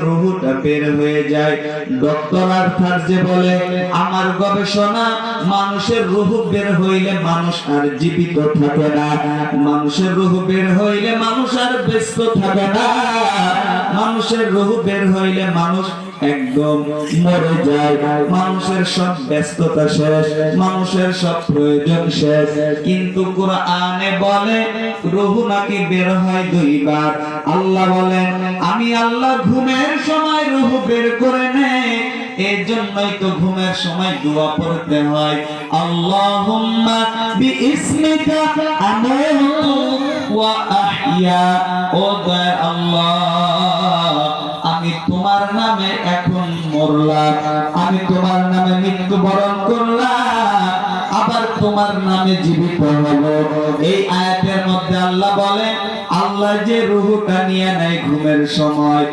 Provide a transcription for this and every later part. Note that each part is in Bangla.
রুহুটা বের হয়ে যায়। ডক্টর আর্থার যে বলে, আমার গবেষণা, মানুষের রুহু বের হইলে মানুষ আর জীবিত থাকে না, মানুষের রুহু বের হইলে মানুষ আর ব্যস্ত থাকে না, মানুষের রুহু বের হইলে মানুষ একদম মরে যায়, মানুষের সব ব্যস্ততা শেষ, মানুষের সব প্রয়োজন শেষ। কিন্তু কোরআনে বলে রুহু নাকি বের হয় দুইবার। আল্লাহ বলেন, আমি আল্লাহ ঘুমের সময় রুহু বের করে নেই, এর জন্যই তো ঘুমের সময় দোয়া পড়তে হয়, আল্লাহুম্মা বিইসমিকা আমুতু ওয়া আহইয়া। ও দয়ার আল্লাহ, আমি তোমার নামে এখন মরলাম, আমি তোমার নামে মৃত্যুবরণ করলাম, আবার তোমার নামে জীবিত হব। এই আয়াতের মধ্যে আল্লাহ বলেন, আল্লাহ যে রুহুটা নিয়ে নেয় ঘুমের সময়,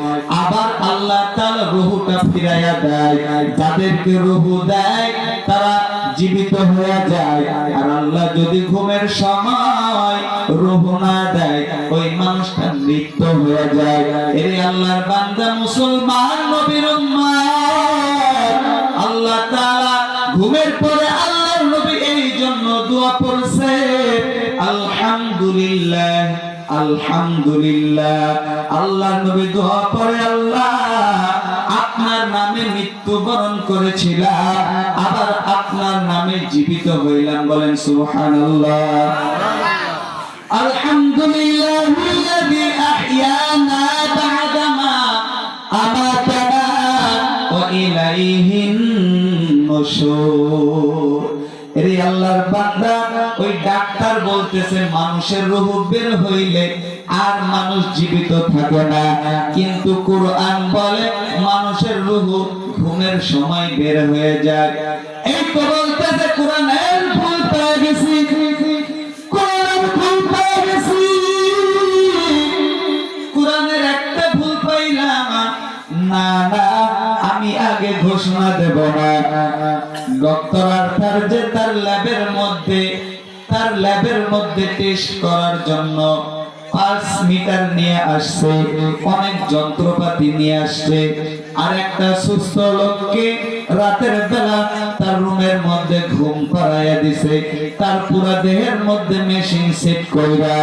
আবার আল্লাহ তাআলা রুহুটা ফিরাইয়া দেয়। যাদেরকে রুহু দেয় তারা জীবিত হয়ে যায়, আর আল্লাহ যদি ঘুমের সময় রুহু না দেয় ওই মানুষটা মৃত্যু হয়ে যায়। এই আল্লাহর বান্দা মুসলমান নবীর উম্মত, আল্লাহ তাআলা ঘুমের পরে আল্লাহর নবী এই জন্য দোয়া পড়ছে, আলহামদুলিল্লাহ আলহামদুলিল্লাহ। আল্লাহর নবী দোয়া পড়ে, আল্লাহ আপনার নামে মৃত্যুবরণ করেছিলাম, আবার আপনার নামে জীবিত হইলাম। বলেন সুবহানাল্লাহ। আলহামদুলিল্লাহিল্লাযী আহইয়ানা বা'দা মা আমাতানা ওয়া ইলাইহিন নুশুর। এরে আল্লাহর বান্দা, ওই ডাক্তার বলতেছে মানুষের রূহ বের হইলে আর মানুষ জীবিত থাকে না, কিন্তু কোরআন বলে মানুষের রূহ ঘুমের সময় বের হয়ে যায়। এই তো বলতেছে কোরআনের ভুল পেয়ে গেছি, কোরআনের ভুল পেয়ে গেছি, কোরআনের একটা ভুল পাইলাম না, না আমি আগে ঘোষণা দেব না। ডক্টর আর্থার যে তার ল্যাবের মধ্যে টেস্ট করার জন্য 5 মিটার নিয়ে আসছে, অনেক যন্ত্রপাতি নিয়ে আসছে, আর একটা সুস্থ লোককে রাতের বেলা তার রুমের মধ্যে ঘুম পাড়াইয়া দিছে, তার পুরো দেহের মধ্যে মেশিন সেট কইরা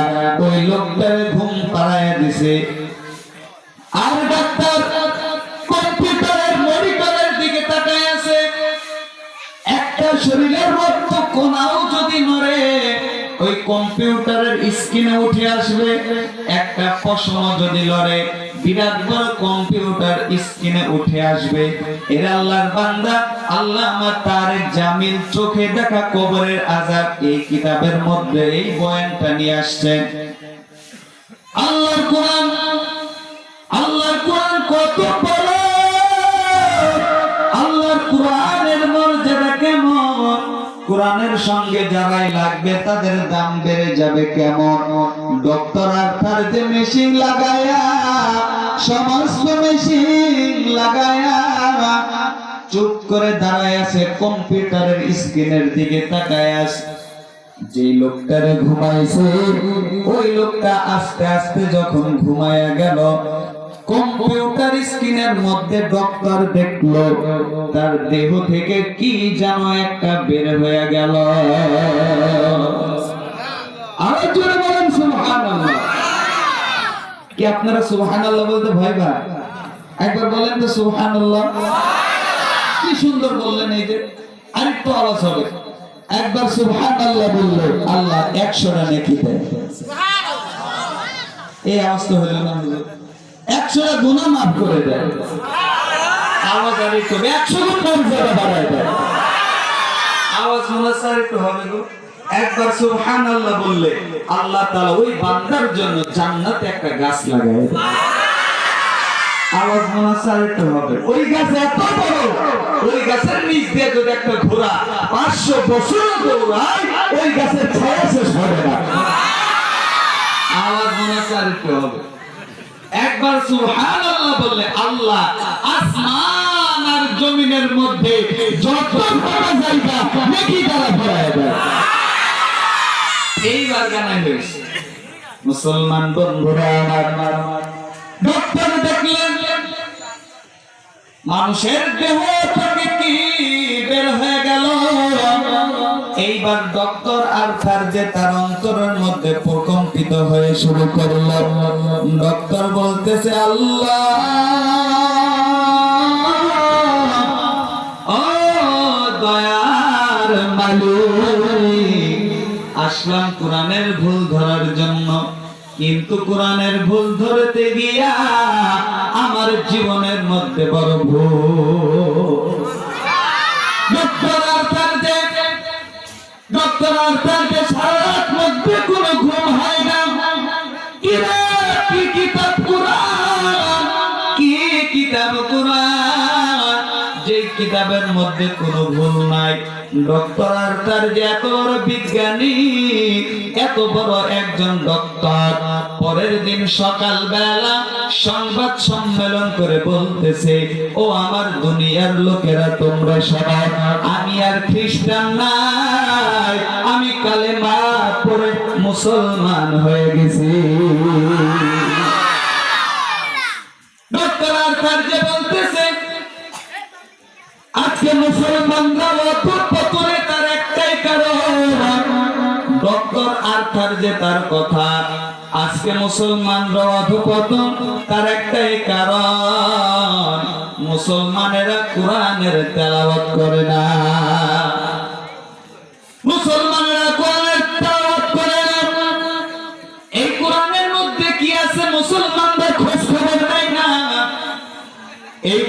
ওই লোকটারে ঘুম পাড়াইয়া দিছে। আর ডাক্তার কম্পিউটারের মনিটরের দিকে তাকায় আছে, একটা শরীরের রক্ত কোনাও যদি নড়ে ওই কম্পিউটারের স্ক্রিনে উঠে আসবে, একটা পশম যদি লড়ে বিরাট বড় কম্পিউটার স্ক্রিনে উঠে আসবে। এর আল্লাহর বান্দা আল্লামা তারেক জামিল চোখে দেখা কবরের আযাব এই কিতাবের মধ্যে এই বয়ানটা নিয়ে আসছেন। আল্লাহর কোরআন কত বড়, আল্লাহর কোরআনের মর্যাদা কেমন, কোরআনের সঙ্গে যারাই লাগবে তাদের দাম বেড়ে যাবে কেমন। ডক্টর আর্থার যে মেশিন লাগায়া, সমস্ত মেশিন লাগায়া চুপ করে দাঁড়ায় আছে, কম্পিউটারের স্ক্রিনের দিকে তাকায় আছে। যে লোকটারে ঘুমাইছে ওই লোকটা আস্তে আস্তে যখন ঘুমায়া গেল, কম্পিউটার স্ক্রিনের মধ্যে ডক্টর দেখলো তার দেহ থেকে কি যেন একটা বের হয়ে গেল। আর জোরে বলেন সুবহানাল্লাহ। কি আপনারা সুবহানাল্লাহ বলতে ভয় পান? একবার বলেন তো সুবহানাল্লাহ। কি সুন্দর বললেন, এই যে আরেকটু আওয়াজ হবে। একবার সুবহানাল্লাহ বললে আল্লাহ 100টা নেকি দেয়। এই আওয়াজ তো হলো না, 100টা গুনাহ মাফ করে দেয়। আওয়াজ আর একটু 100 গুণ মর্যাদা বাড়ায় দেয়। আওয়াজ মুনাসার একটু হবে গো। একবার সুবহানাল্লাহ বললে আল্লাহ তাআলা ওই বান্দার জন্য জান্নাতে একটা গাছ লাগায় দেয়। আওয়াজ মুনাসার একটু হবে। ওই গাছ এত বড়, ওই গাছের নিচ দিয়ে যদি একটা ঘোড়া 500 বছর দৌড়ায় ওই গাছের ছায়া শেষ হবে না। আওয়াজ মুনাসার একটু হবে। একবার সুবহানাল্লাহ বললে আল্লাহ আসমান আর জমিনের মধ্যে যত বড় জায়গা নেকি দ্বারা ভরায় দেয়। এইবার গানায় হয়েছে। মুসলমান বন্ধুরা, ডক্টর দেখলেন মানুষের দেহ থেকে কি বের হয়ে গেল। এইবার ডক্টর আর যে তার অন্তরের মধ্যে প্রকম্পিত হয়ে শুরু করল। ডক্টর বলতেছে, আল্লাহ ও দয়ার মালিক, আসলাম কোরআনের ভুল ধরার জন্য, কিন্তু কোরআনের ভুল ধরতে গিয়া আমার জীবনের মধ্যে বড় ভুল। ডক্টর আর্থার সারা রাত মধ্যে কোনো ঘুম হয় না। কি কিতাব কোরআন, কি কিতাব কোরআন, যে কিতাবের মধ্যে কোনো ভুল নাই। ডক্টর আর্থার যে এত বড় বিজ্ঞানী, এত বড় একজন ডক্টর, পরের দিন সকাল বেলা সংবাদ সম্মেলন করে বলতেছে, ও আমার দুনিয়ার লোকেরা, তোমরা সবাই, আমি আর খ্রিস্টান নাই, আমি কালেমা পড়ে মুসলমান হয়ে গেছি। ডক্টর আর্থার যে বলতেছে আজকে মুসলমানরা অধঃপতনে তার একটাই কারণ। ডক্টর আর্থার যে তার কথা, আজকে মুসলমানরা অধঃপতন তার একটাই কারণ, মুসলমানেরা কোরআনের তেলাওয়াত করে না। মুসলমানেরা কোরআনের তেলাওয়াত করে না। এই কোরআনের মধ্যে কি আছে মুসলমানদের খোঁজ খবর নেয় না। এই